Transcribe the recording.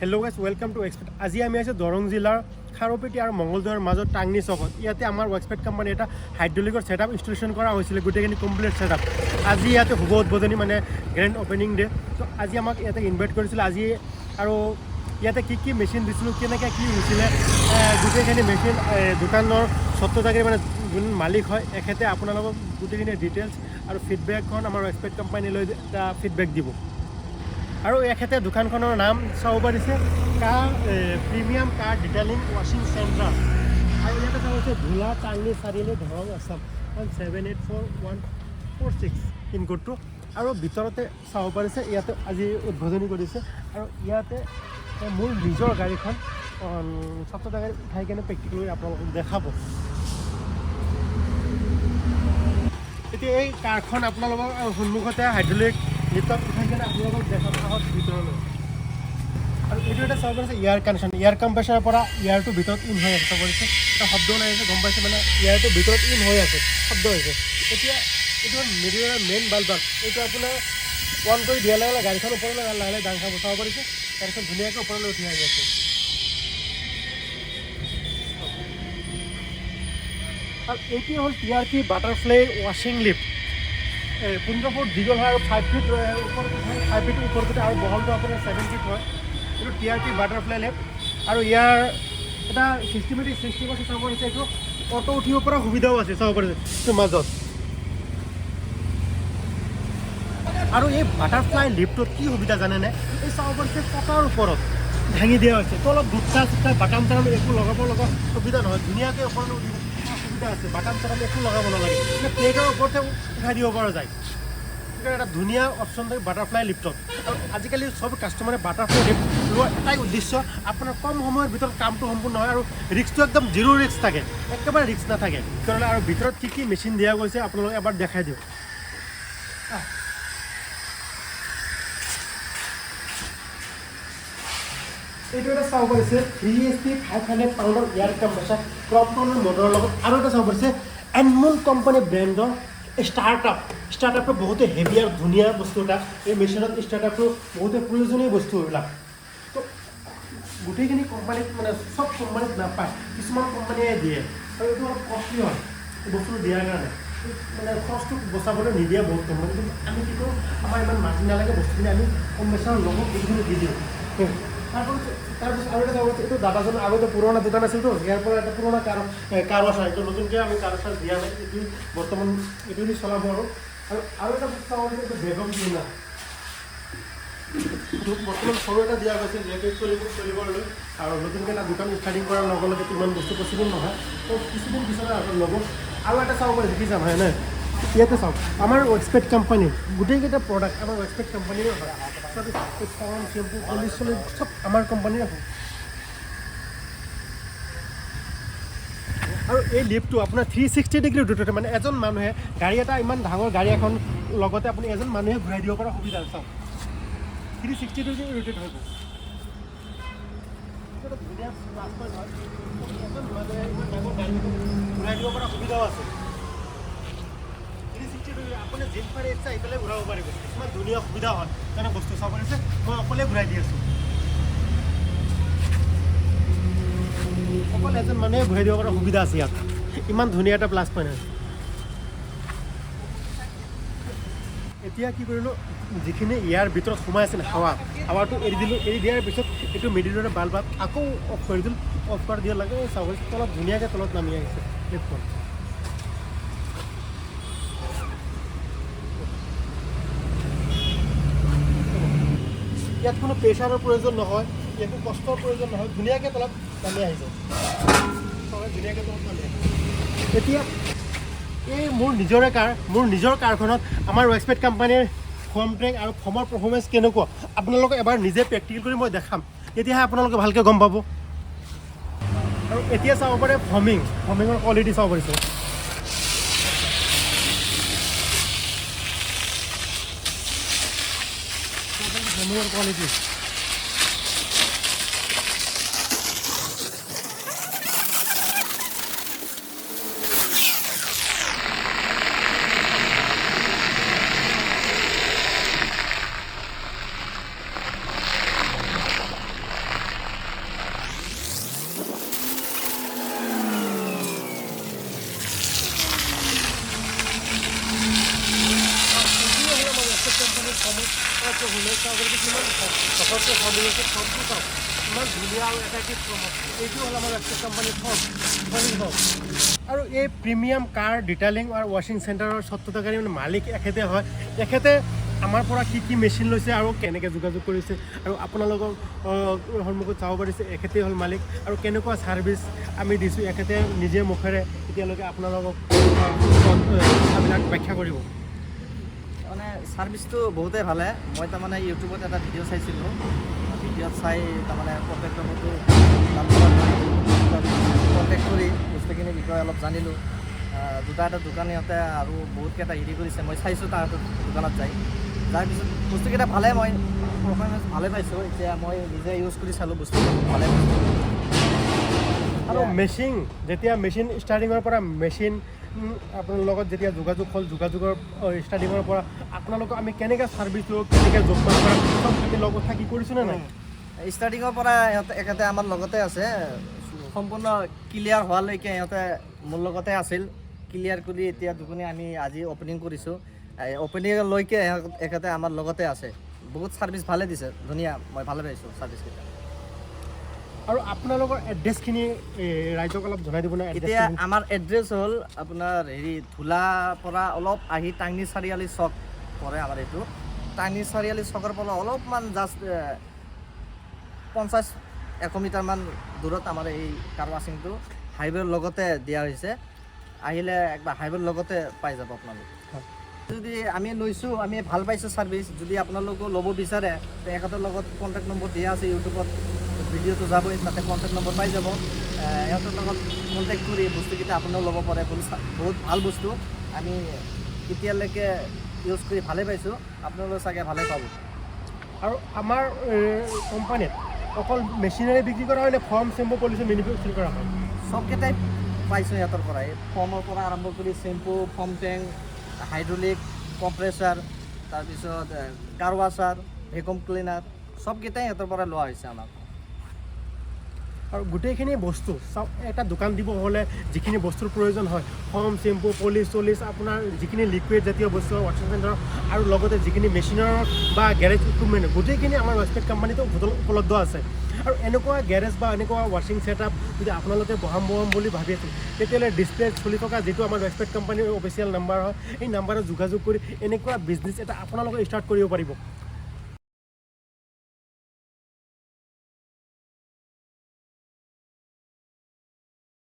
Hello' guys welcome to ৱৰ্কস্পেড। আজি আমি আছোঁ দৰং জিলাৰ খাৰুপেটী আৰু মঙ্গলদৈৰ মাজত টাংনি চকত। ইয়াতে আমাৰ ৱৰ্কস্পেড কোম্পানী এটা হাইড্ৰলিকৰ ছেটআপ ইনষ্টলেশ্যন কৰা হৈছিলে, গোটেইখিনি কমপ্লিট ছেটআপ। আজি ইয়াতে শুভ উদ্বোধনী মানে গ্ৰেণ্ড অপেনিং ডে। ত' আজি আমাক ইয়াতে ইনভাইট কৰিছিলে আজি, আৰু ইয়াতে কি মেচিন দিছিলোঁ, কেনেকৈ কি হৈছিলে, গোটেইখিনি মেচিন দোকানৰ স্বত্বধাৰী মানে যোন মালিক হয় এখেতে আপোনালোকক গোটেইখিনি ডিটেইলছ আৰু ফিডবেকখন আমাৰ ৱৰ্কস্পেড কোম্পানীলৈ এটা ফিডবেক দিব। আৰু এখেতে দোকানখনৰ নাম চাব পাৰিছে প্ৰিমিয়াম কাৰ ডিটেইলিং ৱাশ্বিং চেণ্টাৰ। আৰু ইয়াতে চাব পাৰিছে ধূলা টাংনি চাৰিআলি দৰং আছাম 1784-146 পিনক'ডটো। আৰু ভিতৰতে চাব পাৰিছে ইয়াতে আজি উদ্বোধনী কৰিছে। আৰু ইয়াতে মোৰ নিজৰ গাড়ীখন ছাত্ৰ গাড়ী উঠাই কেনে প্ৰেক্টিকেল কৰি আপোনালোকক দেখাব। এতিয়া এই কাৰখন আপোনালোকৰ সন্মুখতে হাইড্ৰলিক লিফ্টত উঠাই কেনে আপোনালোকক দেখাব আহক ভিতৰলৈ। আৰু এইটো এটা চাব পাৰিছে এয়াৰ কণ্ডিশ্যন, এয়াৰ কম্প্ৰেছৰৰ পৰা এয়াৰটো ভিতৰত ইন হৈ আছে। চাব পাৰিছে এটা শব্দ ওলাই আছে, গম পাইছে মানে এয়াৰটো ভিতৰত ইন হৈ আছে, শব্দ হৈছে। এতিয়া এইটো মিডিয়াৰ মেইন বাল্ব, এইটো আপোনাৰ অন কৰি দিয়াৰ লগে লগে গাড়ীখন ওপৰলৈ লাহে লাহে দাং খাব। চাব পাৰিছে গাড়ীখন ধুনীয়াকৈ ওপৰলৈ উঠি আহি আছে। আৰু এইটো হ'ল TRP বাটাৰফ্লাই ৱাশ্বিং লিফ্ট। 15 ফুট দীঘল হয় আৰু 5 ফিট ওপৰত হয়, 5 ফিট ওপৰত আৰু বহলটো আপোনাৰ 7 ফিট হয়। এইটো TRP বাটাৰফ্লাই লিফ্ট। আৰু ইয়াৰ এটা চিষ্টেমেটিক চিষ্টেম আছে, চাব পাৰিছে এইটো অটো উঠিব পৰা সুবিধাও আছে, চাব পাৰিছে এইটোৰ মাজত। আৰু এই বাটাৰফ্লাই লিফ্টত কি সুবিধা জানেনে, এই চাব পাৰিছে পটাৰ ওপৰত ভাঙি দিয়া হৈছে, তলত গুটকা চুটকা বাটাম চাটাম একো লগাব লগা সুবিধা নহয়, ধুনীয়াকৈ ওপৰলৈ উঠিব সুবিধা আছে। বাটাম চাটাম একো লগাব নালাগে, প্লেটৰ ওপৰতে উঠাই দিব পৰা যায়। সেইকাৰণে এটা ধুনীয়া অপশ্যন থাকে বাটাৰফ্লাই লিফ্টত। আৰু আজিকালি চব কাষ্টমাৰে বাটাৰফ্লাই লিফ্ট লোৱাৰ এটাই উদ্দেশ্য, আপোনাৰ কম সময়ৰ ভিতৰত কামটো সম্পূৰ্ণ হয় আৰু ৰিস্কটো একদম জিৰ' ৰিস্ক থাকে, একেবাৰে ৰিস্ক নাথাকে। সেইকাৰণে আৰু ভিতৰত কি মেচিন দিয়া গৈছে আপোনালোকে এবাৰ দেখাই দিওঁ। এইটো এটা চাব পাৰিছে 3HP 500 পাউণ্ডৰ এয়াৰ কম্প্ৰেছৰ ক্ৰপটনৰ মটৰৰ লগত। আৰু এটা চাব পাৰিছে এনমুল কোম্পানী ব্ৰেণ্ডৰ ষ্টাৰ্টআপটো বহুতে হেভি আৰু ধুনীয়া বস্তু এটা। এই মেচিনত ষ্টাৰ্টআপটো বহুতে প্ৰয়োজনীয় বস্তু এইবিলাক। তো গোটেইখিনি কোম্পানীত মানে চব কোম্পানীত নাপায়, কিছুমান কোম্পানীয়ে দিয়ে। আৰু এইটো অলপ কষ্টলি হয় বস্তুটো দিয়াৰ কাৰণে, মানে খৰচটো বচাবলৈ নিদিয়ে বহুত কোম্পানী। কিন্তু আমি কি কৰোঁ, আমাৰ ইমান মাৰ্জিন নালাগে, বস্তুখিনি আমি কম্প্ৰেছৰৰ লগত গোটেইখিনি দি দিওঁ। তাৰপিছত আৰু এটা চাব পাৰিছে এইটো দাদাজনৰ আগতে পুৰণা দোকান আছিলতো, ইয়াৰ পৰা এটা পুৰণা কাৰ ৱাছ এইটো নতুনকৈ আমি কাৰ ৱাছ দিয়া নাই, এইটো বৰ্তমান এইটো দি চলাব। আৰু এটা চাব পাৰিছে এইটো বেগম ক্লিনাৰ, বৰ্তমান সৰু এটা দিয়া গৈছে যিহেতু চলিবলৈ। আৰু নতুনকৈ এটা দোকান ষ্টাৰ্টিং কৰাৰ লগে লগে ইমান বস্তু পচিবল নহয়, তো কিছুদিন পিছতে ল'ব। আৰু এটা চাব পাৰে দেখিছা নহয় নে, ইয়াতে চাওক আমাৰ ৱৰ্কস্পেড কোম্পানী গোটেইকেইটা প্ৰডাক্ট আমাৰ ৱৰ্কস্পেড কোম্পানীৰে হয়। চেম্পু পলিচ চলিচ চব আমাৰ কোম্পানীৰে হয়। আৰু এই লিফ্টটো আপোনাৰ 360 ডিগ্ৰী ৰোটেট, মানে এজন মানুহে গাড়ী এটা ইমান ডাঙৰ গাড়ী এখন লগতে আপুনি এজন মানুহে ঘূৰাই দিব পৰা সুবিধা চাওক, 360 ডিগ্ৰী ৰোটেট হৈ গ'ল। ধুনীয়া প্লাছ পইণ্ট হয়, এজন মানুহে ইমান ডাঙৰ গাড়ী ঘূৰাই দিব পৰা সুবিধাও আছে। 360 ডিগ্ৰী আপুনি যিটো পাৰে ইচ্ছা এইফালে ঘূৰাব পাৰিব, ইমান ধুনীয়া সুবিধা হয়। তেনে বস্তু চাব পাৰিছে মই অকলে ঘূৰাই দি আছোঁ, অকল এজন মানুহে ঘূৰাই দিব পৰা সুবিধা আছে ইয়াত, ইমান ধুনীয়া এটা প্লাছ পইণ্ট আছে। এতিয়া কি কৰিলোঁ, যিখিনি ইয়াৰ ভিতৰত সোমাই আছিল হাৱাটো এৰি দিলোঁ। এৰি দিয়াৰ পিছত এইটো মিডিলৰ বাল্বত আকৌ অফ কৰি দিলোঁ। অফ কৰি দিয়াৰ লগে চাব তলত ধুনীয়াকৈ তলত নামি আহিছে লিফ্টখন। ইয়াত কোনো প্ৰেছাৰৰ প্ৰয়োজন নহয়, একো কষ্টৰ প্ৰয়োজন নহয়, ধুনীয়াকৈ তলত নামি আহিছে, ধুনীয়াকৈ তলত নামি আহিছে। এতিয়া এই মোৰ নিজৰ কাৰখনত আমাৰ ৱৰ্কস্পেড কোম্পানীৰ ফৰ্ম ট্ৰেক আৰু ফৰ্মৰ পাৰফৰ্মেঞ্চ কেনেকুৱা আপোনালোকক এবাৰ নিজে প্ৰেক্টিকেল কৰি মই দেখাম, তেতিয়াহে আপোনালোকে ভালকৈ গম পাব। আৰু এতিয়া চাব পাৰে ফৰ্মিঙৰ কোৱালিটি চাব পাৰিছে। ফৰ্মিঙৰ কোৱালিটি ফৰ্মটো চাওক ইমান ধুনীয়া আৰু এট্ৰেক্টিভ ফৰ্ম এইটো হ'ল আমাৰ ৰেচপেক্ট কোম্পানীৰ ফৰ্ম আৰু এই প্ৰিমিয়াম কাৰ ডিটেইলিং আৰু ৱাশ্বিং চেণ্টাৰৰ স্বত্বাধিকাৰী মানে মালিক এখেতে হয় এখেতে আমাৰ পৰা কি মেচিন লৈছে আৰু কেনেকৈ যোগাযোগ কৰিছে আৰু আপোনালোকক সন্মুখত চাব পাৰিছে এখেতেই হ'ল মালিক আৰু কেনেকুৱা ছাৰ্ভিচ আমি দিছোঁ এখেতে নিজে মুখেৰে এতিয়ালৈকে আপোনালোকক কথাবিলাক ব্যাখ্যা কৰিব মানে ছাৰ্ভিচটো বহুতেই ভালে মই তাৰমানে ইউটিউবত এটা ভিডিঅ' চাইছিলোঁ ভিডিঅ'ত চাই তাৰমানে কণ্টেক্ট নম্বৰটো কণ্টেক্ট কৰি বস্তুখিনিৰ বিষয়ে অলপ জানিলোঁ দুটা এটা দোকান সিহঁতে আৰু বহুতকেইটা হেৰি কৰিছে মই চাইছোঁ তাহাঁতৰ দোকানত যাই যাৰ পিছত বস্তুকেইটা ভালে মই পাৰফৰ্মেঞ্চ ভালে পাইছোঁ এতিয়া মই নিজে ইউজ কৰি চালোঁ বস্তুটো ভালে পাইছোঁ আৰু মেচিন যেতিয়া মেচিন ষ্টাৰ্টিঙৰ পৰা মেচিন আপোনাৰ লগত যেতিয়া যোগাযোগ হ'ল যোগাযোগৰ ষ্টাৰ্টিঙৰ পৰা আপোনালোকক আমি কেনেকৈ ছাৰ্ভিচ দিওঁ কেনেকৈ যোগদান কৰা চব আমি লগত থাকি কৰিছোঁ নে নাই ষ্টাৰ্টিঙৰ পৰা এখেতে আমাৰ লগতে আছে সম্পূৰ্ণ ক্লিয়াৰ হোৱালৈকে সিহঁতে মোৰ লগতে আছিল ক্লিয়াৰ কৰি এতিয়া দোকানী আমি আজি অ'পেনিং কৰিছোঁ অ'পেনিঙলৈকে এখেতে আমাৰ লগতে আছে বহুত ছাৰ্ভিচ ভালে দিছে ধুনীয়া মই ভালে পাইছোঁ ছাৰ্ভিচকেইটা আৰু আপোনালোকৰ এড্ৰেছখিনি ৰাইজক অলপ জনাই দিবনে এতিয়া আমাৰ এড্ৰেছ হ'ল আপোনাৰ হেৰি ধূলাৰ পৰা অলপ আহি টাংনি চাৰিআলি চক পৰে আমাৰ এইটো টাংনি চাৰিআলি চকৰ পৰা অলপমান জাষ্ট 50-100 মিটাৰমান দূৰত আমাৰ এই কাৰ ৱাশ্বিংটো হাইৱেৰ লগতে দিয়া হৈছে আহিলে একবাৰ হাইৱেৰ লগতে পাই যাব আপোনালোক যদি আমি লৈছোঁ আমি ভাল পাইছোঁ ছাৰ্ভিচ যদি আপোনালোকেও ল'ব বিচাৰে তেখেতৰ লগত কণ্টেক্ট নম্বৰ দিয়া আছে ইউটিউবত ভিডিঅ'টো যাবই তাতে কণ্টেক্ট নম্বৰ পাই যাব সিহঁতৰ লগত কণ্টেক্ট কৰি বস্তুকেইটা আপোনালোক ল'ব পাৰে বহুত ভাল বস্তু আমি এতিয়ালৈকে ইউজ কৰি ভালে পাইছোঁ আপোনালোকে চাগে ভালে পাব আৰু আমাৰ কোম্পানীত অকল মেচিনেৰী বিক্ৰী কৰা হয় নে ফৰ্ম চেম্পু পলিচি মেনুফেকচাৰ কৰা হয় চবকেইটাই পাইছোঁ সিহঁতৰ পৰাই ফৰ্মৰ পৰা আৰম্ভ কৰি shampoo form tank hydraulic compressor তাৰপিছত কাৰ ৱাশ্বাৰ ভেকুম ক্লিনাৰ চবকেইটাই সিহঁতৰ পৰা লোৱা হৈছে আমাক আৰু গোটেইখিনি বস্তু চাওক এটা দোকান দিব হ'লে যিখিনি বস্তুৰ প্ৰয়োজন হয় ফৰ্ম চেম্পু পলিচ আপোনাৰ যিখিনি লিকুইড জাতীয় বস্তু ৱাশ্বিং চেণ্টাৰ আৰু লগতে যিখিনি মেচিনৰ বা গেৰেজ ইকুইপমেণ্ট গোটেইখিনি আমাৰ ৰেচপেক্ট কোম্পানীতে উপলব্ধ আছে আৰু এনেকুৱা গেৰেজ বা এনেকুৱা ৱাশ্বিং ছেটআপ যদি আপোনালোকে বহাম বুলি ভাবি আছে তেতিয়াহ'লে ডিছপ্লেত চলি থকা যিটো আমাৰ ৰেচপেক্ট কোম্পানীৰ অফিচিয়েল নাম্বাৰ হয় এই নাম্বাৰত যোগাযোগ কৰি এনেকুৱা বিজনেছ এটা আপোনালোকে ষ্টাৰ্ট কৰিব পাৰিব